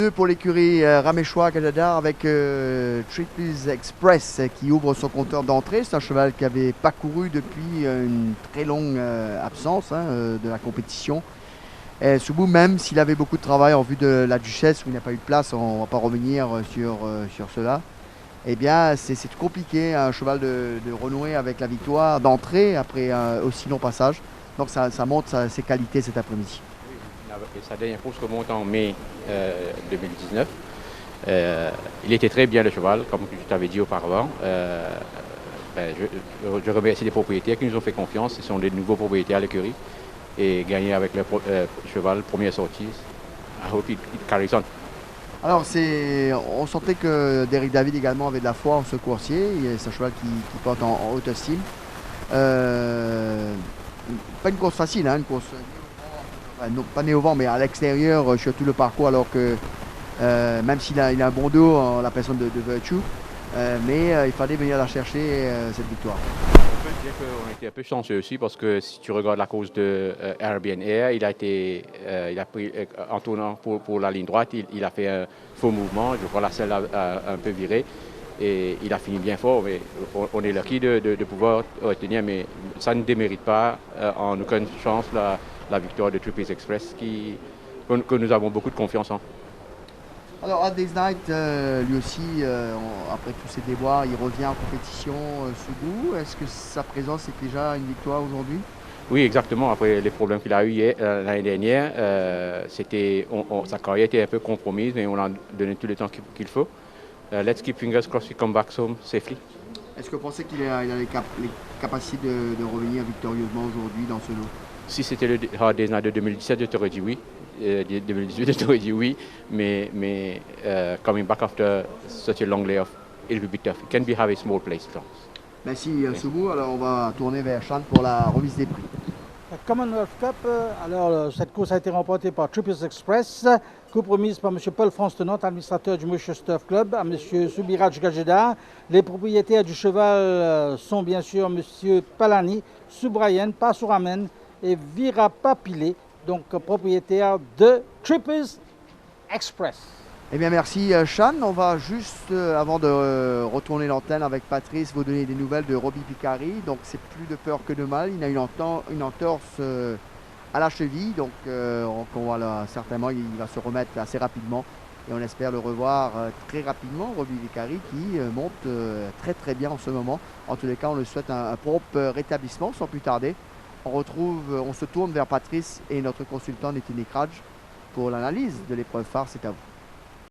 Deux pour l'écurie Raméchois Canada avec Triples Express qui ouvre son compteur d'entrée. C'est un cheval qui n'avait pas couru depuis une très longue absence de la compétition. Soubou, même s'il avait beaucoup de travail en vue de la Duchesse où il n'a pas eu de place, on ne va pas revenir sur cela. Eh bien, c'est compliqué un cheval de renouer avec la victoire d'entrée après un aussi long passage. Donc ça montre ses qualités cet après-midi. Et sa dernière course remonte en mai 2019. Il était très bien le cheval, comme je t'avais dit auparavant. Je remercie les propriétaires qui nous ont fait confiance. Ce sont des nouveaux propriétaires à l'écurie. Et gagner avec le cheval, première sortie, I hope it carries on. Alors, on sentait que Derek David également avait de la foi en ce coursier. C'est un cheval qui porte en haute estime. Pas une course facile, une course non, pas né au vent, mais à l'extérieur sur tout le parcours, alors que même s'il a un bon dos en la personne de Virtue, mais il fallait venir la chercher cette victoire. On peut dire qu'on a été un peu chanceux aussi parce que si tu regardes la course de Arabian Air, il a pris en tournant pour la ligne droite, il a fait un faux mouvement. Je crois la selle a un peu viré et il a fini bien fort. Mais on est lucky de pouvoir retenir, mais ça ne démérite pas en aucune chance la victoire de Triples Express que nous avons beaucoup de confiance en. Alors, Hard Day's Night, lui aussi, après tous ses déboires, il revient en compétition Soubou. Est-ce que sa présence est déjà une victoire aujourd'hui? Oui, exactement. Après les problèmes qu'il a eu l'année dernière, sa carrière était un peu compromise, mais on a donné tout le temps qu'il faut. Let's keep fingers crossed he come back home safely. Est-ce que vous pensez qu'il a les capacités de revenir victorieusement aujourd'hui dans ce lot? Si c'était le Hard Day's Night de 2017, je t'aurais dit oui. 2018, je t'aurais dit oui, mais coming back after such a long layoff, it will be tough. It can be have a small place. Merci Soubou. Alors on va tourner vers Sean pour la remise des prix. La Commonwealth Cup, cette course a été remportée par Triples Express, compromise par M. Paul France Tenant, administrateur du Mauritius Turf Club, à M. Subiraj Gajeda. Les propriétaires du cheval sont bien sûr M. Palani, Subrayan, Pasuramen et Virapapile, donc propriétaire de Triples Express. Eh bien merci Sean. On va juste, avant de retourner l'antenne avec Patrice, vous donner des nouvelles de Robbie Picari. Donc c'est plus de peur que de mal. Il a une entorse à la cheville. Donc certainement il va se remettre assez rapidement. Et on espère le revoir très rapidement, Robbie Picari, qui monte très très bien en ce moment. En tous les cas, on lui souhaite un propre rétablissement sans plus tarder. On se tourne vers Patrice et notre consultant Netini Kraj pour l'analyse de l'épreuve phare. C'est à vous.